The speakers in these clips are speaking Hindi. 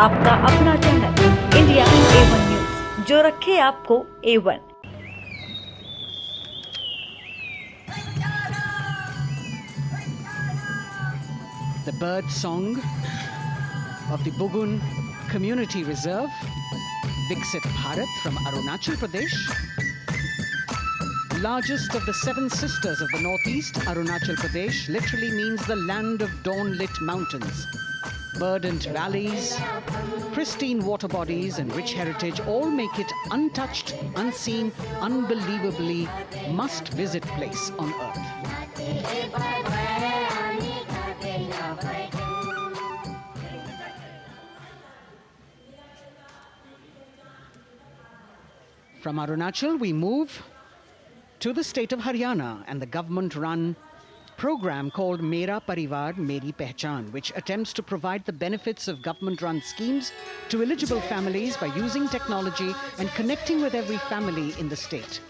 आपका अपना चैनल इंडिया A1 न्यूज, जो रखे आपको A1। The bird song of the Bugun Community Reserve, Viksit Bharat from Arunachal Pradesh. Largest of the 7 sisters of the northeast, Arunachal Pradesh literally means the land of dawn-lit mountains. Verdant valleys, pristine water bodies and rich heritage all make it untouched, unseen, unbelievably must-visit place on earth. From Arunachal, we move to the state of Haryana and the government-run program called Mera Parivar Meri Pehchan, which attempts to provide the benefits of government-run schemes to eligible families by using technology and connecting with every family in the state.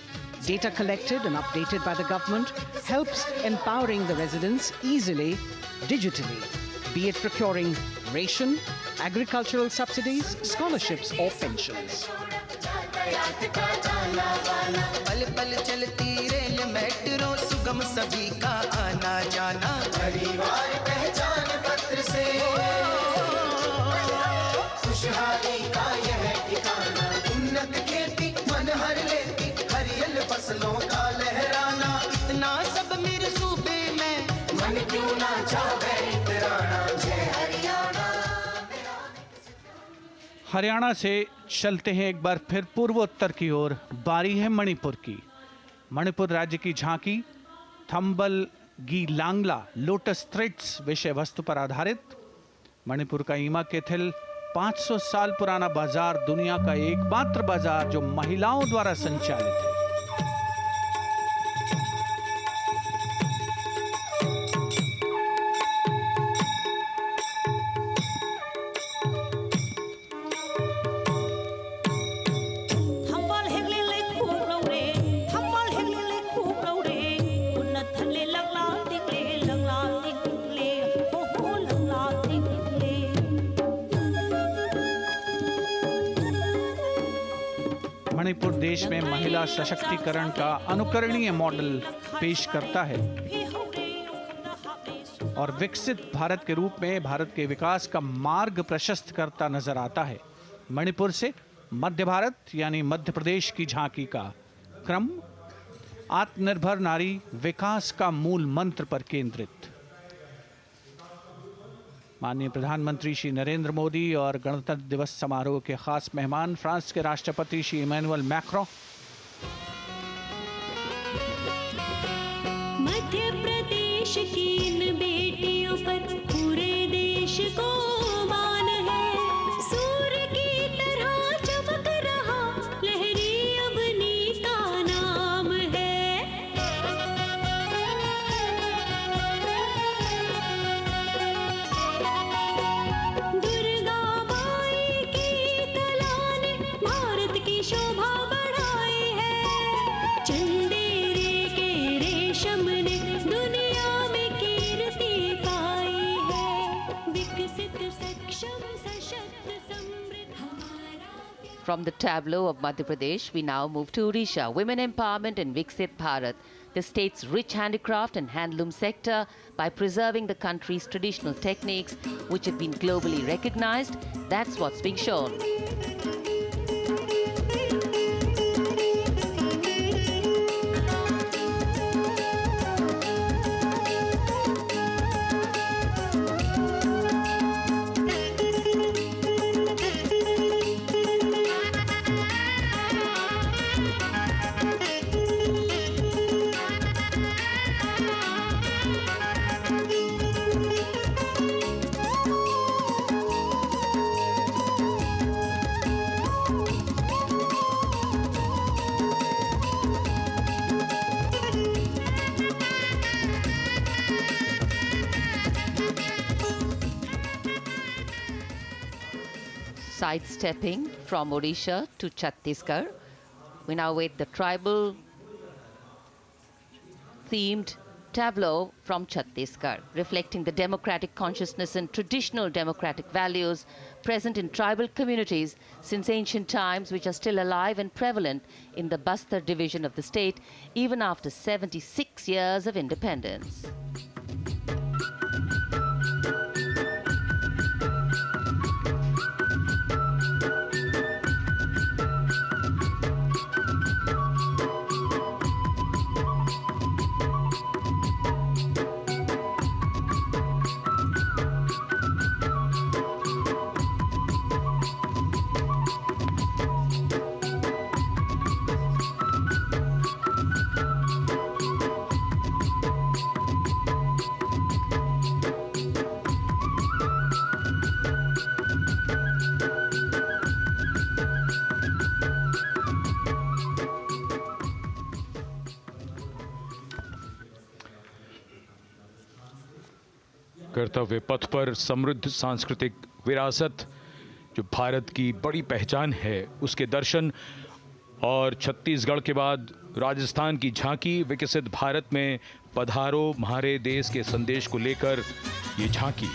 Data collected and updated by the government helps empowering the residents easily, digitally, be it procuring ration, agricultural subsidies, scholarships or pensions. पल पल चलती रेल मेट्रो सुगम सभी का आना जाना परिवार पहचान पत्र से खुशहाली का यह ठिकाना उन्नत खेती मन हर लेती हरियल फसलों का लहराना इतना सब मेरे सूबे में मन क्यों ना चाहे इतराना जय हरियाणा। हरियाणा से चलते हैं एक बार फिर पूर्वोत्तर की ओर। बारी है मणिपुर की। मणिपुर राज्य की झांकी थंबल गी लांगला लोटस थ्रेड्स विषय वस्तु पर आधारित। मणिपुर का ईमा केथिल 500 साल पुराना बाजार, दुनिया का एकमात्र बाजार जो महिलाओं द्वारा संचालित है। मणिपुर देश में महिला सशक्तिकरण का अनुकरणीय मॉडल पेश करता है और विकसित भारत के रूप में भारत के विकास का मार्ग प्रशस्त करता नजर आता है। मणिपुर से मध्य भारत यानी मध्य प्रदेश की झांकी का क्रम आत्मनिर्भर नारी विकास का मूल मंत्र पर केंद्रित। माननीय प्रधानमंत्री श्री नरेंद्र मोदी और गणतंत्र दिवस समारोह के खास मेहमान फ्रांस के राष्ट्रपति श्री इमैनुअल मैक्रों। मध्य प्रदेश की इन बेटियों पर पूरे देश को मान है। सूर्य की तरह चमक रहा लहरी अवनी का नाम है। दुर्गा माई की कला ने भारत की शोभा बढ़ाई है। चंदेरे के रेशम ने दुनिया में कीर्ति पाई है। विकसित सक्षम सशक्त समृद्ध हमारा प्यार। From the tableau of Madhya Pradesh, we now move to Odisha. Women empowerment in Viksit Bharat, the state's rich handicraft and handloom sector, by preserving the country's traditional techniques, which have been globally recognized. That's what's being shown. Sidestepping from Odisha to Chhattisgarh, we now wait the tribal themed tableau from Chhattisgarh, reflecting the democratic consciousness and traditional democratic values present in tribal communities since ancient times, which are still alive and prevalent in the Bastar division of the state, even after 76 years of independence. कर्तव्य पथ पर समृद्ध सांस्कृतिक विरासत जो भारत की बड़ी पहचान है, उसके दर्शन और छत्तीसगढ़ के बाद राजस्थान की झांकी विकसित भारत में पधारो म्हारे देश के संदेश को लेकर ये झांकी।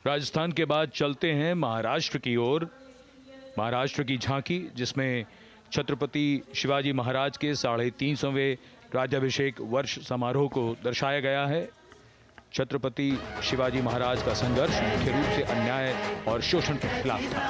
राजस्थान के बाद चलते हैं महाराष्ट्र की ओर। महाराष्ट्र की झांकी जिसमें छत्रपति शिवाजी महाराज के 350वें राज्याभिषेक वर्ष समारोह को दर्शाया गया है। छत्रपति शिवाजी महाराज का संघर्ष मुख्य रूप से अन्याय और शोषण के खिलाफ था।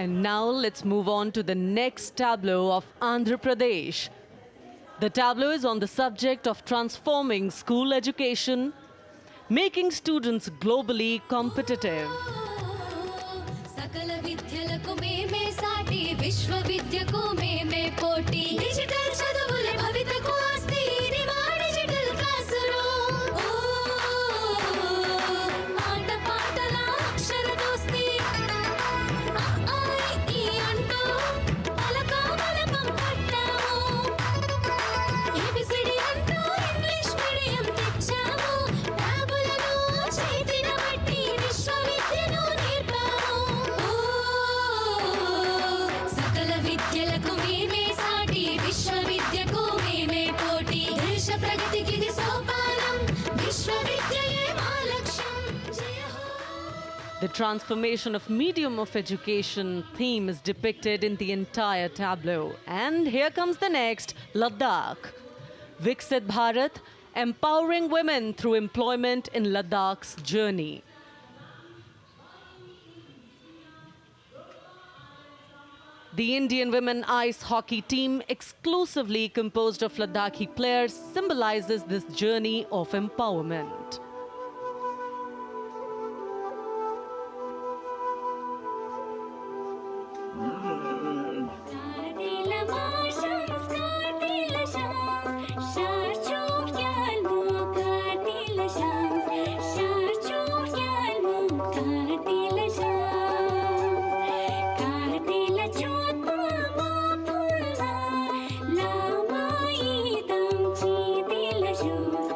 And now let's move on to the next tableau of Andhra Pradesh. The tableau is on the subject of transforming school education, making students globally competitive. सकल विद्यలకు మేమే సాటి విశ్వ విద్యకు మేమే పోటీ డిజిటల్ చదువులే భవితకు ఆస్తి ఇది మా డిజిటల్ క్లాస్ రూమ్ ఆట పాటల అక్షర దోస్తి ఈ అంటూ పలక బలపం పట్టాము ఏబిసిడి అంటూ ఇంగ్లీష్ మీడియం తెచ్చాము ట్యాబులను చేతిన బట్టి విశ్వవిద్యను నేర్పాము సకల విద్యలకు మేమే సాటి విశ్వవిద్యకు మేమే పోటీ దేశ ప్రగతికి ఇది సోపానం విశ్వవిద్యయే మా లక్ష్యం జయ హో. The transformation of medium of education theme is depicted in the entire tableau. And here comes the next, Ladakh. Viksit Bharat, empowering women through employment in Ladakh's journey. The Indian women ice hockey team, exclusively composed of Ladakhi players, symbolizes this journey of empowerment. Kartila marshals, kartila shams, sharchuk yalmu, kartila shams, sharchuk yalmu, kartila shams, kartila chotma mapulna, lama idam chitila shams,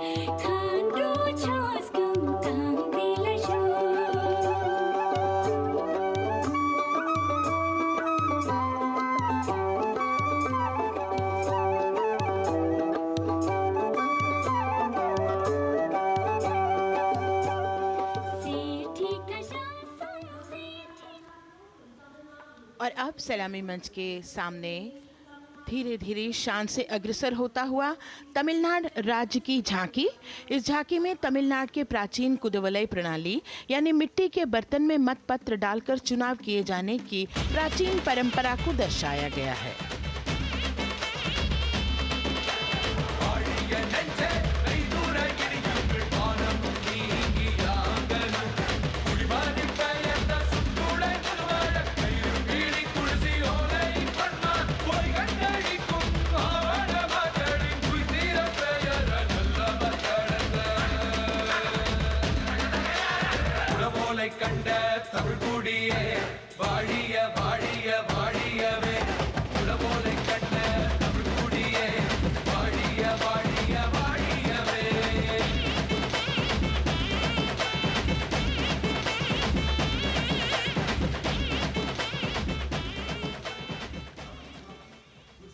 khandu choskum kamtila shams. सलामी मंच के सामने धीरे धीरे शान से अग्रसर होता हुआ तमिलनाडु राज्य की झांकी। इस झांकी में तमिलनाडु के प्राचीन कुदवलय प्रणाली यानी मिट्टी के बर्तन में मतपत्र डालकर चुनाव किए जाने की प्राचीन परंपरा को दर्शाया गया है।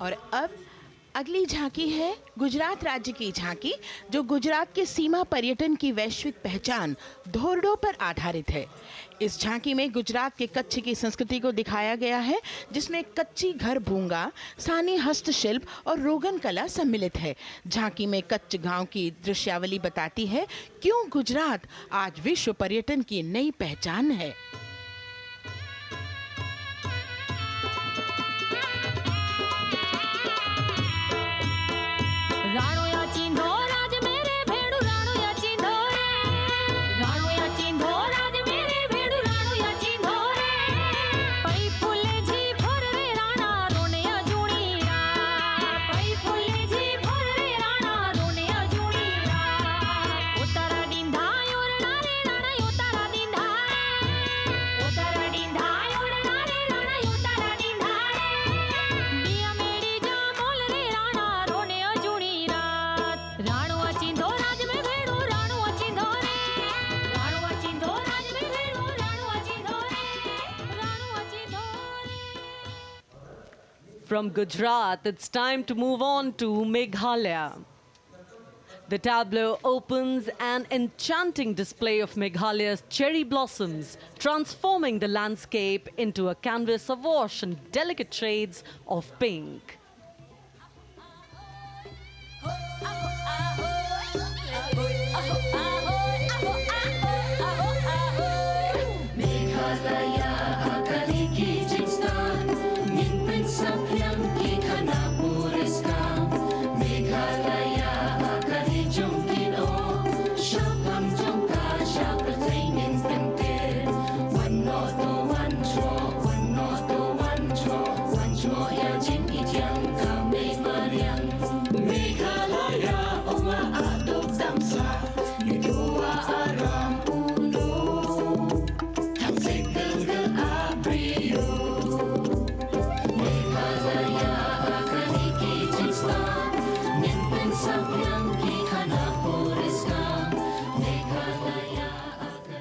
और अब अगली झांकी है गुजरात राज्य की झांकी, जो गुजरात के सीमा पर्यटन की वैश्विक पहचान धोरडो पर आधारित है। इस झांकी में गुजरात के कच्छ की संस्कृति को दिखाया गया है, जिसमें कच्ची घर भूंगा, स्थानीय हस्तशिल्प और रोगन कला सम्मिलित है। झांकी में कच्छ गांव की दृश्यावली बताती है क्यों गुजरात आज विश्व पर्यटन की नई पहचान है। राणो या चिंधो राज मेरे भेड़ू राणो या चिंधो रे राणो या चिंधो राज मेरे भेड़ू राणो या चिंधो रे पई फुले जी भर रे राणा रोने अजूणी रा पई फुले जी भर रे राणा रोने अजूणी रा उतारा डिंधा योरना रे राणा उतारा डिंधा उतारा डिंधा योरना रे राणा उतारा डिंधा बिया मेरी जा मोल रे राणा रोने अजूणी राणो अचिंधो राज में भेड़ो राणो अचिंधो रे राणो अचिंधो राज में भेड़ो राणो अचिंधो रे राणो अचिंधो रे। From Gujarat, it's time to move on to Meghalaya. The tableau opens an enchanting display of Meghalaya's cherry blossoms, transforming the landscape into a canvas awash in delicate shades of pink.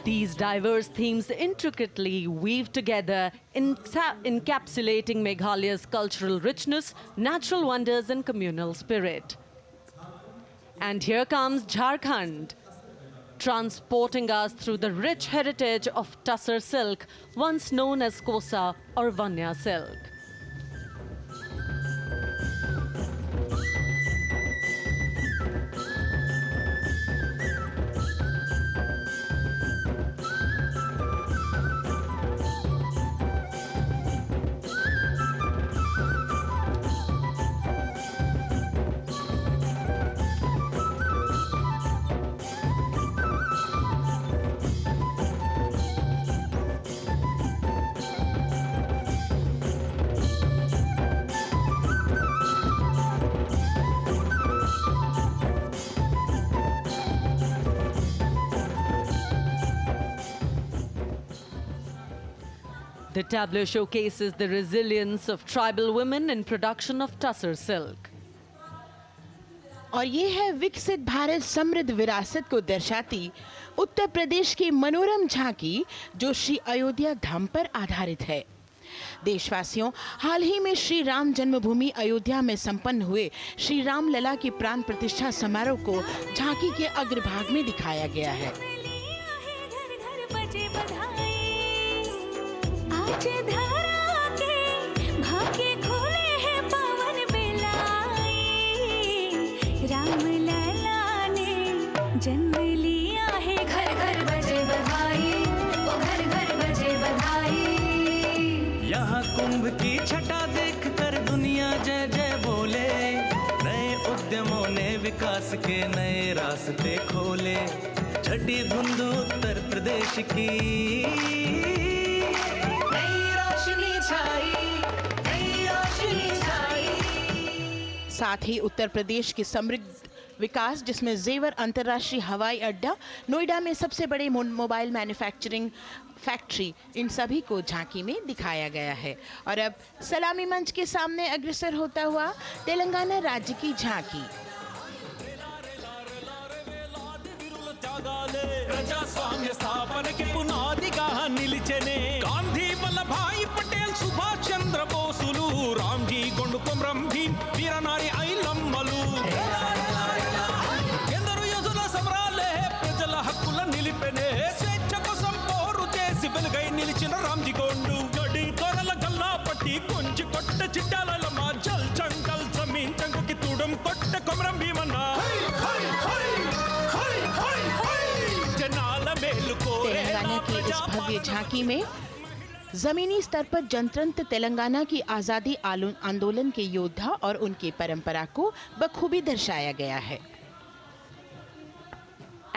These diverse themes intricately weave together, encapsulating Meghalaya's cultural richness, natural wonders, and communal spirit. And here comes Jharkhand, transporting us through the rich heritage of Tussar silk, once known as Kosa or Vanya silk. The tableau showcases the resilience of tribal women in production of Tussar silk. और ये है विकसित भारत समृद्ध विरासत को दर्शाती उत्तर प्रदेश की मनोरम झांकी, जो श्री अयोध्या धाम पर आधारित है। देशवासियों, हाल ही में श्री राम जन्मभूमि अयोध्या में संपन्न हुए श्री राम लला की प्राण प्रतिष्ठा समारोह को झांकी के अग्रभाग में दिखाया गया है। आज धरा के जन्म लिया है, घर घर बजे बधाई, ओ घर घर बजे बधाई। यहाँ कुंभ की छटा देख कर दुनिया जय जय बोले, नए उद्यमों ने विकास के नए रास्ते खोले। छठी धुंध उत्तर प्रदेश की नई रोशनी छाई, नई रोशनी छाई। साथ ही उत्तर प्रदेश की समृद्ध विकास, जिसमें जेवर अंतर्राष्ट्रीय हवाई अड्डा, नोएडा में सबसे बड़े मोबाइल मैन्युफैक्चरिंग फैक्ट्री, इन सभी को झांकी में दिखाया गया है। और अब सलामी मंच के सामने अग्रसर होता हुआ तेलंगाना राज्य की झांकी। ప్రజాస్వామ్య స్థాపనకి పునాదిగా నిలిచెనే గాంధీ వల్లభాయ్ పటేల్ సుభాష్ చంద్ర బోసులు రామ్జీ గొండు కొమరం భీం వీరనారి ఐలమ్మలు ఎందరో యోధుల సమరాలే ప్రజల హక్కుల నిలిపెనే స్వేచ్ఛ కోసం పోరు చేసి వెలుగై నిలిచిన రామ్జీ గొండు గడి దొరల గల్లా పట్టి కొంచి కొట్ట చిట్టాలమ్మ జల్ చంకల్ జమీన్ చంకుకి తుడం కొట్ట కొమరం భీమన్న तेलंगाना की इस भव्य झांकी में जमीनी स्तर पर जनतंत्र तेलंगाना की आज़ादी आंदोलन के योद्धा और उनकी परंपरा को बखूबी दर्शाया गया है।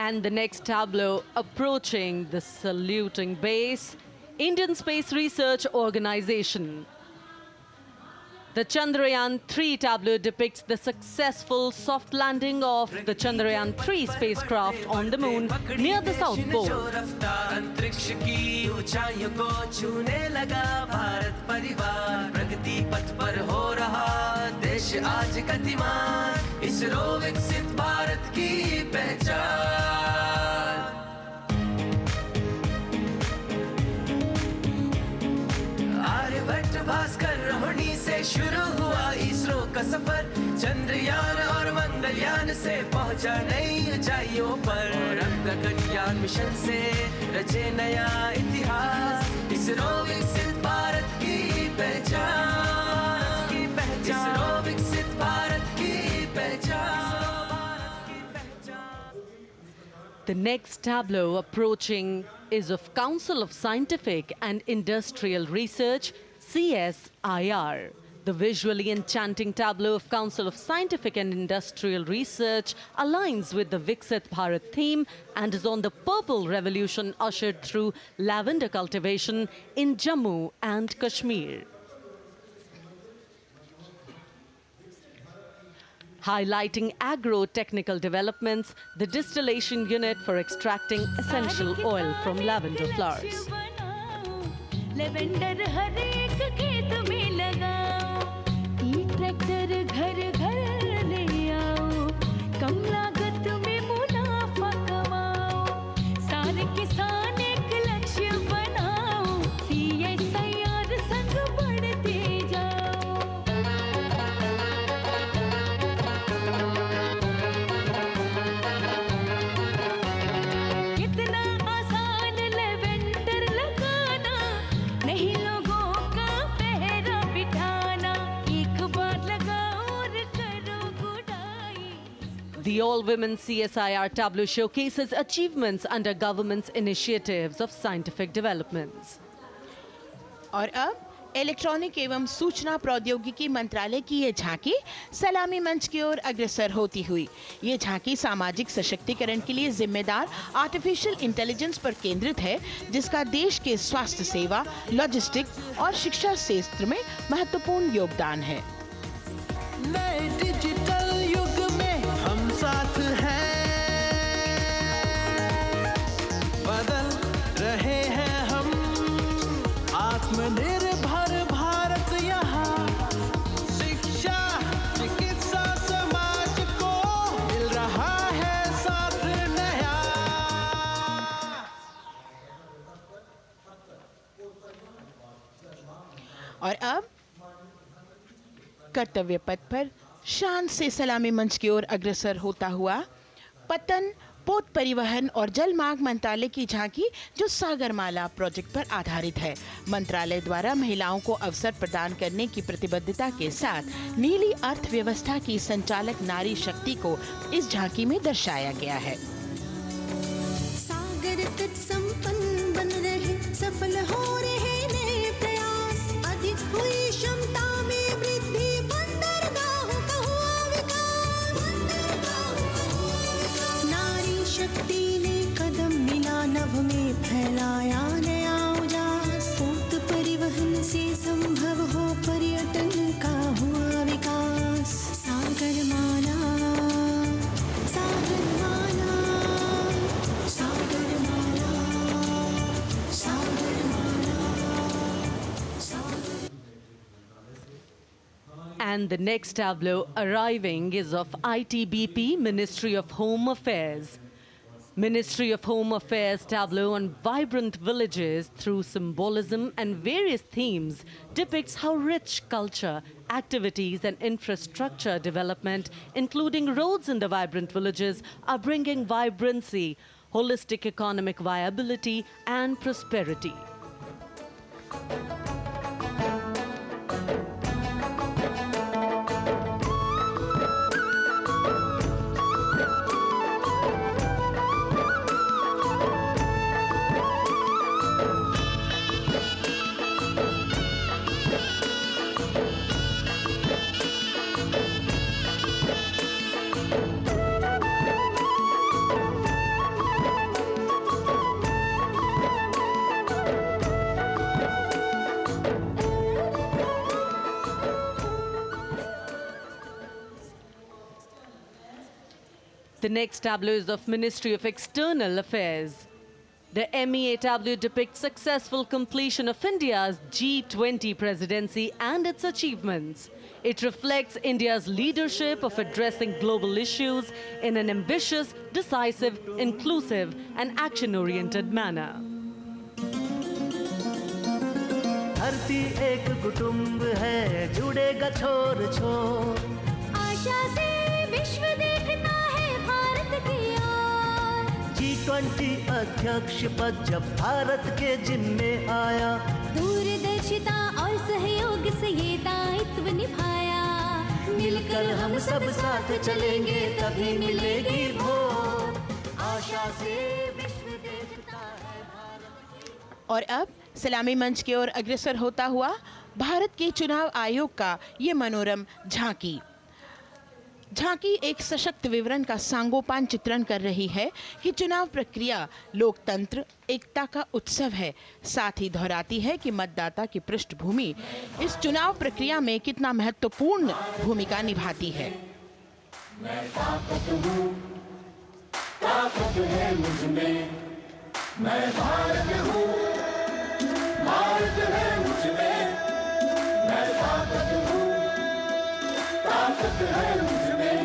And the next tableau approaching the saluting base, Indian Space Research Organization. The Chandrayaan-3 tableau depicts the successful soft landing of the Chandrayaan-3 spacecraft on the moon near the South Pole. अंतरिक्ष की ऊंचाइयों को छूने लगा भारत परिवार, प्रगति पथ पर हो रहा देश आज गतिमान, इसरो विकसित भारत की पहचान। आर्यभट्ट भास्कर रोहिणी से शुरू हुआ इसरो का सफर, चंद्रयान और मंगलयान से पहुंचा नई ऊंचाइयों पर, अब गगनयान मिशन से रचे नया इतिहास, इसरो विकसित भारत की पहचान, इसरो विकसित भारत की पहचान। The next tableau approaching is of Council of Scientific and Industrial Research, CSIR. The visually enchanting tableau of Council of Scientific and Industrial Research aligns with the Viksit Bharat theme and is on the purple revolution ushered through lavender cultivation in Jammu and Kashmir. Highlighting agro-technical developments, the distillation unit for extracting essential oil from lavender flowers. Lavender हर एक खेत में लगाओ, ई ट्रैक्टर घर घर ले आओ, कम लागत में मुनाफा कमाओ, सारे किसान एक लक्ष्य बनाओ, CSIR संग बढ़ते जाओ। कितना आसान लेवेंडर लगाना, नहीं लोगों का पहरा बिठाना, एक बार लगाओ और करो गुडाई। The all-women CSIR tableau showcases achievements under government's initiatives of scientific developments. और अब इलेक्ट्रॉनिक एवं सूचना प्रौद्योगिकी मंत्रालय की ये झांकी सलामी मंच की ओर अग्रसर होती हुई। ये झांकी सामाजिक सशक्तिकरण के लिए जिम्मेदार आर्टिफिशियल इंटेलिजेंस पर केंद्रित है, जिसका देश के स्वास्थ्य सेवा, लॉजिस्टिक और शिक्षा क्षेत्र में महत्वपूर्ण योगदान है। नए डिजिटल युग में हम साथ हैं, बदल रहे हैं हम, आत्मनिर्भर भारत यहाँ, शिक्षा चिकित्सा समाज को मिल रहा है साथ नया। और अब कर्तव्य पथ पर शान से सलामी मंच की ओर अग्रसर होता हुआ पतन, पोत परिवहन और जल मार्ग मंत्रालय की झांकी, जो सागरमाला प्रोजेक्ट पर आधारित है। मंत्रालय द्वारा महिलाओं को अवसर प्रदान करने की प्रतिबद्धता के साथ नीली अर्थव्यवस्था की संचालक नारी शक्ति को इस झांकी में दर्शाया गया है। नभ में फैलाया नया उजास, पोत परिवहन से संभव हो पर्यटन का हुआ विकास। सागरमाला सागरमाला सागरमाला सागरमाला सागर। And the next tableau arriving is of ITBP, Ministry of Home Affairs. Ministry of Home Affairs tableau on vibrant villages through symbolism and various themes depicts how rich culture, activities and infrastructure development, including roads in the vibrant villages, are bringing vibrancy, holistic economic viability and prosperity. The next tableau is of Ministry of External Affairs. The MEA tableau depicts successful completion of India's G20 presidency and its achievements. It reflects India's leadership of addressing global issues in an ambitious, decisive, inclusive and action-oriented manner. धरती एक कुटुंब है, जुड़ेगा छोर छोर। आशा से विश्व देखता है भारत की ओर। G20 अध्यक्ष पद जब भारत के जिम्मे आया, दूरदर्शिता और सहयोग से ये दायित्व निभाया। मिलकर हम सब साथ चलेंगे तभी मिलेगी भोर। आशा से विश्व देखता है भारत। और अब सलामी मंच की ओर अग्रसर होता हुआ भारत के चुनाव आयोग का ये मनोरम झांकी। झांकी एक सशक्त विवरण का सांगोपान चित्रण कर रही है कि चुनाव प्रक्रिया लोकतंत्र एकता का उत्सव है। साथ ही दोहराती है कि मतदाता की पृष्ठभूमि इस चुनाव प्रक्रिया में कितना महत्वपूर्ण भूमिका निभाती है। मैं ताकत हूँ, ताकत है मुझ में, मैं भारत हूँ, भारत है मुझ में, मैं ताकत हूँ, ताकत है मुझ में।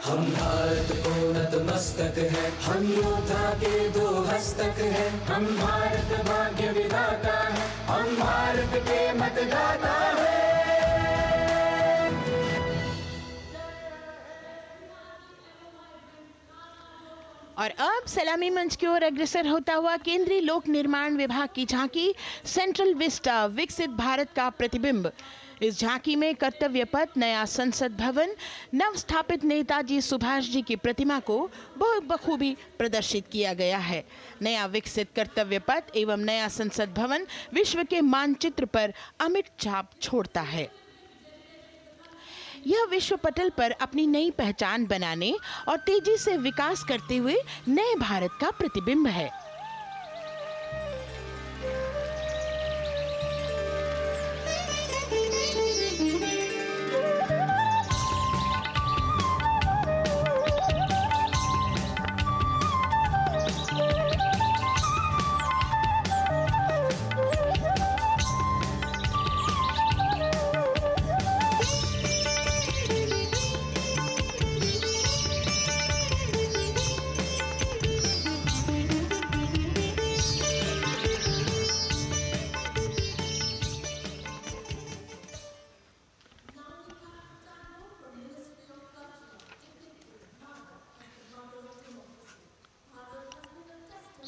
हम भारत को नतमस्तक है, हम योद्धा के दो हस्तक है। हम भारत भाग्य विधाता है, हम भारत के मतदाता है। और अब सलामी मंच की ओर अग्रसर होता हुआ केंद्रीय लोक निर्माण विभाग की झांकी सेंट्रल विस्टा विकसित भारत का प्रतिबिंब। इस झांकी में कर्तव्य पथ, नया संसद भवन, नव स्थापित नेताजी सुभाष जी की प्रतिमा को बहुत बखूबी प्रदर्शित किया गया है। नया विकसित कर्तव्य पथ एवं नया संसद भवन विश्व के मानचित्र पर अमिट छाप छोड़ता है। यह विश्व पटल पर अपनी नई पहचान बनाने और तेजी से विकास करते हुए नए भारत का प्रतिबिंब है।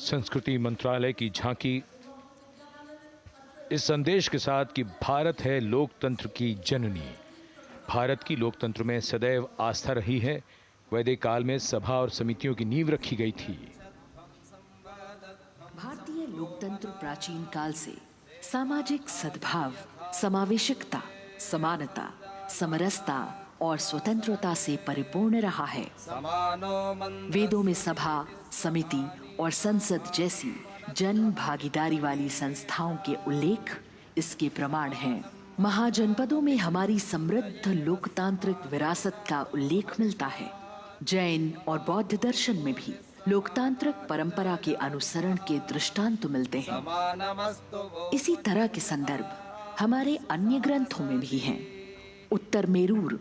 संस्कृति मंत्रालय की झांकी इस संदेश के साथ कि भारत है लोकतंत्र की जननी। भारत की लोकतंत्र में सदैव आस्था रही है। वैदिक काल में सभा और समितियों की नींव रखी गई थी। भारतीय लोकतंत्र प्राचीन काल से सामाजिक सद्भाव, समावेशकता, समानता, समरसता और स्वतंत्रता से परिपूर्ण रहा है। वेदों में सभा, समिति और संसद जैसी जन भागीदारी वाली संस्थाओं के उल्लेख इसके प्रमाण हैं। महाजनपदों में हमारी समृद्ध लोकतांत्रिक विरासत का उल्लेख मिलता है। जैन और बौद्ध दर्शन में भी लोकतांत्रिक परंपरा के अनुसरण के दृष्टांत मिलते हैं। इसी तरह के संदर्भ हमारे अन्य ग्रंथों में भी हैं। उत्तर मेरूर,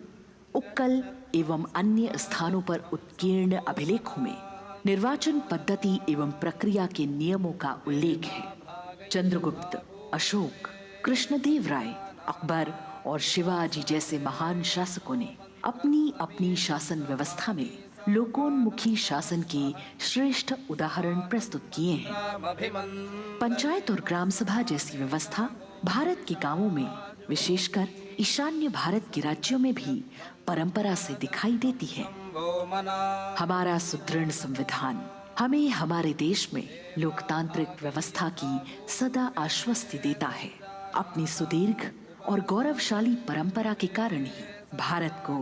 उक्कल एवं अन्य स्थानों पर उत्कीर्ण अभिलेखों में निर्वाचन पद्धति एवं प्रक्रिया के नियमों का उल्लेख है। चंद्रगुप्त, अशोक, कृष्णदेव राय, अकबर और शिवाजी जैसे महान शासकों ने अपनी अपनी शासन व्यवस्था में लोकोन्मुखी शासन के श्रेष्ठ उदाहरण प्रस्तुत किए हैं। पंचायत और ग्राम सभा जैसी व्यवस्था भारत के गांवों में, विशेषकर ईशान्य भारत के राज्यों में भी परंपरा से दिखाई देती है। हमारा सुदृढ़ संविधान हमें हमारे देश में लोकतांत्रिक व्यवस्था की सदा आश्वस्ति देता है। अपनी सुदीर्घ और गौरवशाली परंपरा के कारण ही भारत को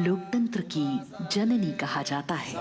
लोकतंत्र की जननी कहा जाता है।